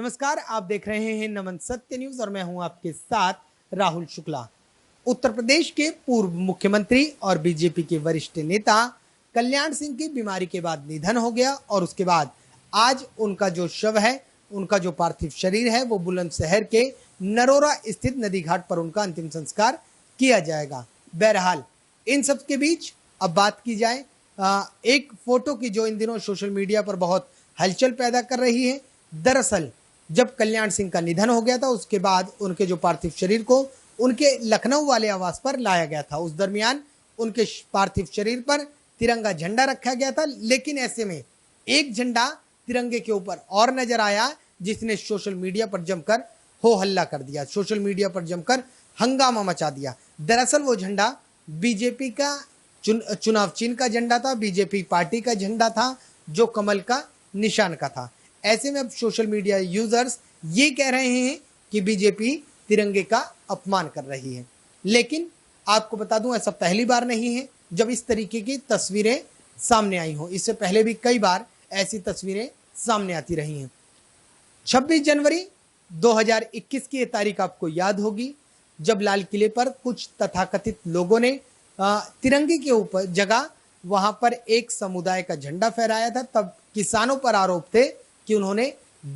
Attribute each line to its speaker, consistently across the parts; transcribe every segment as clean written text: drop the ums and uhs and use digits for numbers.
Speaker 1: नमस्कार, आप देख रहे हैं नमन सत्य न्यूज और मैं हूं आपके साथ राहुल शुक्ला। उत्तर प्रदेश के पूर्व मुख्यमंत्री और बीजेपी के वरिष्ठ नेता कल्याण सिंह की बीमारी के बाद निधन हो गया और उसके बाद आज उनका जो शव है, उनका जो पार्थिव शरीर है, वो बुलंदशहर के नरोरा स्थित नदी घाट पर उनका अंतिम संस्कार किया जाएगा। बहरहाल इन सब के बीच अब बात की जाए एक फोटो की जो इन दिनों सोशल मीडिया पर बहुत हलचल पैदा कर रही है। दरअसल जब कल्याण सिंह का निधन हो गया था उसके बाद उनके जो पार्थिव शरीर को उनके लखनऊ वाले आवास पर लाया गया था। उस दरमियान उनके पार्थिव शरीर पर तिरंगा झंडा रखा गया था, लेकिन ऐसे में एक झंडा तिरंगे के ऊपर और नजर आया जिसने सोशल मीडिया पर जमकर हो हल्ला कर दिया, सोशल मीडिया पर जमकर हंगामा मचा दिया। दरअसल वो झंडा बीजेपी का चुनाव चिन्ह का झंडा था, बीजेपी पार्टी का झंडा था जो कमल का निशान का था। ऐसे में अब सोशल मीडिया यूजर्स ये कह रहे हैं कि बीजेपी तिरंगे का अपमान कर रही है, लेकिन आपको बता दूं ऐसा पहली बार नहीं है जब इस तरीके की तस्वीरें सामने आई हों। इससे पहले भी कई बार ऐसी तस्वीरें सामने आती रही हैं। 26 जनवरी 2021 की ये तारीख आपको याद होगी जब लाल किले पर कुछ तथाकथित लोगों ने तिरंगे के ऊपर जगह वहां पर एक समुदाय का झंडा फहराया था। तब किसानों पर आरोप थे कि उन्होंने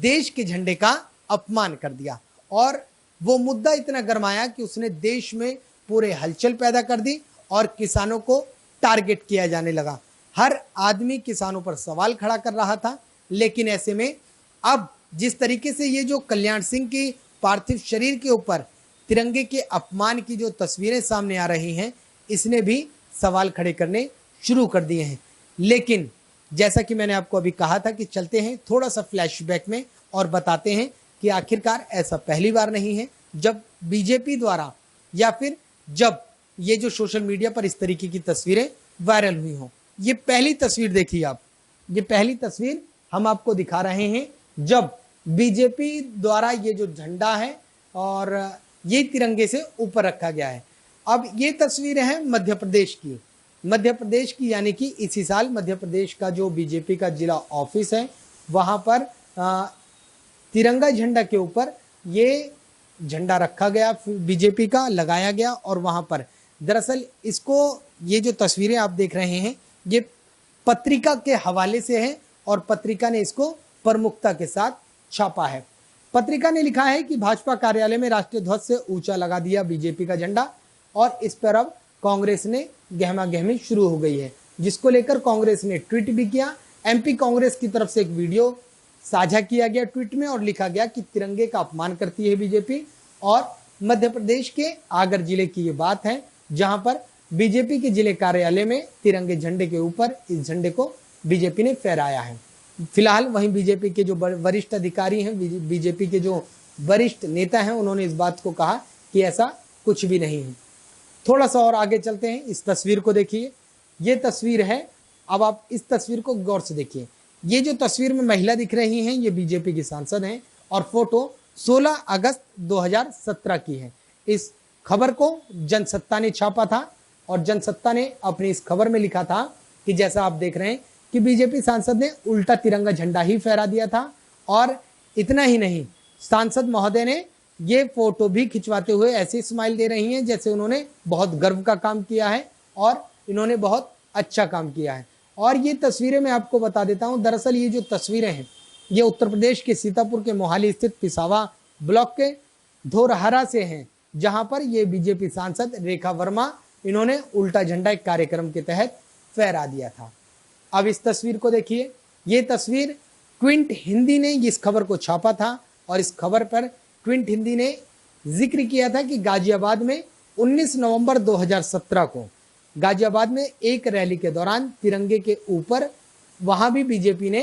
Speaker 1: देश के झंडे का अपमान कर दिया और वो मुद्दा इतना गरमाया कि उसने देश में पूरे हलचल पैदा कर दी और किसानों को टारगेट किया जाने लगा। हर आदमी किसानों पर सवाल खड़ा कर रहा था, लेकिन ऐसे में अब जिस तरीके से ये जो कल्याण सिंह की पार्थिव शरीर के ऊपर तिरंगे के अपमान की जो तस्वीरें सामने आ रही हैं, इसने भी सवाल खड़े करने शुरू कर दिए हैं। लेकिन जैसा कि मैंने आपको अभी कहा था कि चलते हैं थोड़ा सा फ्लैशबैक में और बताते हैं कि आखिरकार ऐसा पहली बार नहीं है जब बीजेपी द्वारा या फिर जब ये जो सोशल मीडिया पर इस तरीके की तस्वीरें वायरल हुई हों। ये पहली तस्वीर देखिए आप, ये पहली तस्वीर हम आपको दिखा रहे हैं जब बीजेपी द्वारा ये जो झंडा है और ये तिरंगे से ऊपर रखा गया है। अब ये तस्वीर है मध्य प्रदेश की, यानी कि इसी साल मध्य प्रदेश का जो बीजेपी का जिला ऑफिस है वहां पर तिरंगा झंडा के ऊपर ये झंडा रखा गया, बीजेपी का लगाया गया और वहां पर दरअसल इसको ये जो तस्वीरें आप देख रहे हैं ये पत्रिका के हवाले से है और पत्रिका ने इसको प्रमुखता के साथ छापा है। पत्रिका ने लिखा है कि भाजपा कार्यालय में राष्ट्रीय ध्वज से ऊंचा लगा दिया बीजेपी का झंडा और इस पर अब कांग्रेस ने गहमा गहमी शुरू हो गई है, जिसको लेकर कांग्रेस ने ट्वीट भी किया। एमपी कांग्रेस की तरफ से एक वीडियो साझा किया गया ट्वीट में और लिखा गया कि तिरंगे का अपमान करती है बीजेपी। और मध्य प्रदेश के आगर जिले की ये बात है जहां पर बीजेपी के जिले कार्यालय में तिरंगे झंडे के ऊपर इस झंडे को बीजेपी ने फहराया है। फिलहाल वहीं बीजेपी के जो वरिष्ठ अधिकारी हैं, बीजेपी के जो वरिष्ठ नेता हैं, उन्होंने इस बात को कहा कि ऐसा कुछ भी नहीं है। थोड़ा सा और आगे चलते हैं, इस तस्वीर को देखिए, ये तस्वीर है। अब आप इस तस्वीर को गौर से देखिए। ये जो तस्वीर में महिला दिख रही हैं ये बीजेपी की सांसद हैं और फोटो 16 अगस्त 2017 की है। इस खबर को जनसत्ता ने छापा था और जनसत्ता ने अपनी इस खबर में लिखा था कि जैसा आप देख रहे हैं कि बीजेपी सांसद ने उल्टा तिरंगा झंडा ही फहरा दिया था। और इतना ही नहीं, सांसद महोदय ने ये फोटो भी खिंचवाते हुए ऐसे स्माइल दे रही हैं जैसे उन्होंने बहुत गर्व का काम किया है और इन्होंने बहुत अच्छा काम किया है। और ये तस्वीरें मैं आपको बता देता हूं, दरअसल ये जो तस्वीरें हैं ये उत्तर प्रदेश के सीतापुर के मोहाली स्थित पिसावा ब्लॉक के धोरहरा से हैं, जहां पर ये बीजेपी सांसद रेखा वर्मा इन्होंने उल्टा झंडा एक कार्यक्रम के तहत फहरा दिया था। अब इस तस्वीर को देखिए, ये तस्वीर क्विंट हिंदी ने इस खबर को छापा था और इस खबर पर क्विंट हिंदी ने जिक्र किया था कि गाजियाबाद में 19 नवंबर 2017 को गाजियाबाद में एक रैली के दौरान तिरंगे के ऊपर वहां भी बीजेपी ने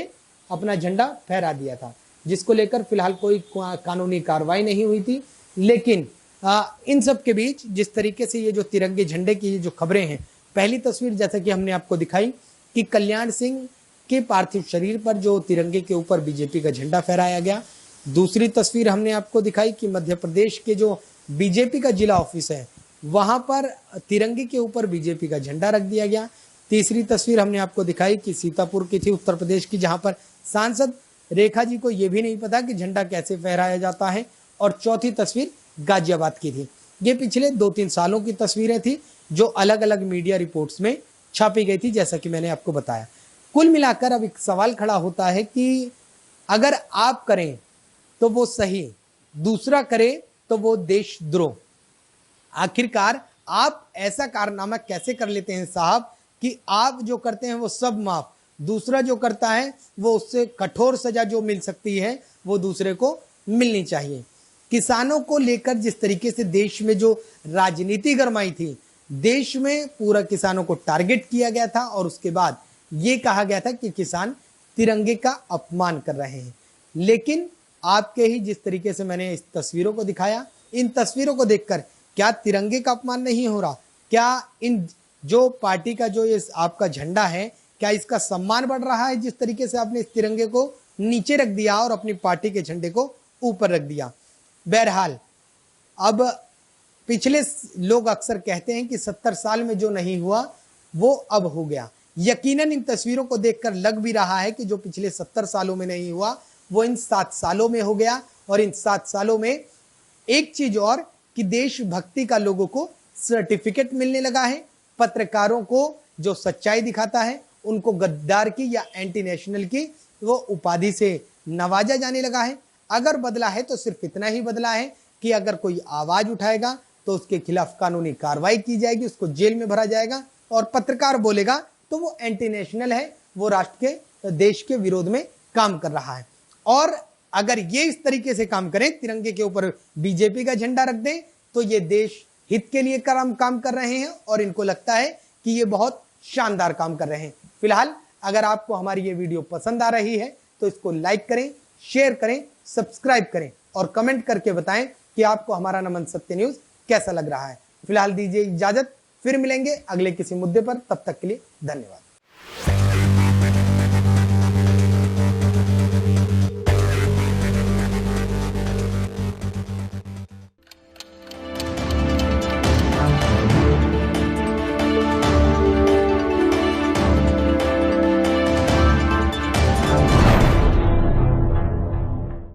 Speaker 1: अपना झंडा फहरा दिया था, जिसको लेकर फिलहाल कोई कानूनी कार्रवाई नहीं हुई थी। लेकिन इन सब के बीच जिस तरीके से ये जो तिरंगे झंडे की जो खबरें हैं, पहली तस्वीर जैसा कि हमने आपको दिखाई कि कल्याण सिंह के पार्थिव शरीर पर जो तिरंगे के ऊपर बीजेपी का झंडा फहराया गया। दूसरी तस्वीर हमने आपको दिखाई कि मध्य प्रदेश के जो बीजेपी का जिला ऑफिस है वहां पर तिरंगे के ऊपर बीजेपी का झंडा रख दिया गया। तीसरी तस्वीर हमने आपको दिखाई कि सीतापुर की थी उत्तर प्रदेश की, जहां पर सांसद रेखा जी को यह भी नहीं पता कि झंडा कैसे फहराया जाता है। और चौथी तस्वीर गाजियाबाद की थी। ये पिछले 2-3 सालों की तस्वीरें थी जो अलग अलग मीडिया रिपोर्ट्स में छापी गई थी, जैसा कि मैंने आपको बताया। कुल मिलाकर अब एक सवाल खड़ा होता है कि अगर आप करें तो वो सही, दूसरा करे तो वो देशद्रोह। आखिरकार आप ऐसा कारनामा कैसे कर लेते हैं साहब कि आप जो करते हैं वो सब माफ, दूसरा जो करता है वो उससे कठोर सजा जो मिल सकती है वो दूसरे को मिलनी चाहिए। किसानों को लेकर जिस तरीके से देश में जो राजनीति गरमाई थी, देश में पूरा किसानों को टारगेट किया गया था और उसके बाद ये कहा गया था कि किसान तिरंगे का अपमान कर रहे हैं। लेकिन आपके ही जिस तरीके से मैंने इस तस्वीरों को दिखाया, इन तस्वीरों को देखकर क्या तिरंगे का अपमान नहीं हो रहा? क्या इन जो पार्टी का जो ये आपका झंडा है, क्या इसका सम्मान बढ़ रहा है जिस तरीके से आपने इस तिरंगे को नीचे रख दिया और अपनी पार्टी के झंडे को ऊपर रख दिया? बहरहाल अब पिछले लोग अक्सर कहते हैं कि 70 साल में जो नहीं हुआ वो अब हो गया। यकीनन इन तस्वीरों को देखकर लग भी रहा है कि जो पिछले 70 सालों में नहीं हुआ वो इन 7 सालों में हो गया। और इन 7 सालों में एक चीज और कि देशभक्ति का लोगों को सर्टिफिकेट मिलने लगा है। पत्रकारों को जो सच्चाई दिखाता है उनको गद्दार की या एंटी नेशनल की वो उपाधि से नवाजा जाने लगा है। अगर बदला है तो सिर्फ इतना ही बदला है कि अगर कोई आवाज उठाएगा तो उसके खिलाफ कानूनी कार्रवाई की जाएगी, उसको जेल में भरा जाएगा। और पत्रकार बोलेगा तो वो एंटी नेशनल है, वो राष्ट्र के देश के विरोध में काम कर रहा है। और अगर ये इस तरीके से काम करें, तिरंगे के ऊपर बीजेपी का झंडा रख दें, तो ये देश हित के लिए काम कर रहे हैं और इनको लगता है कि ये बहुत शानदार काम कर रहे हैं। फिलहाल अगर आपको हमारी ये वीडियो पसंद आ रही है तो इसको लाइक करें, शेयर करें, सब्सक्राइब करें और कमेंट करके बताएं कि आपको हमारा नमन सत्य न्यूज कैसा लग रहा है। फिलहाल दीजिए इजाजत, फिर मिलेंगे अगले किसी मुद्दे पर। तब तक के लिए धन्यवाद।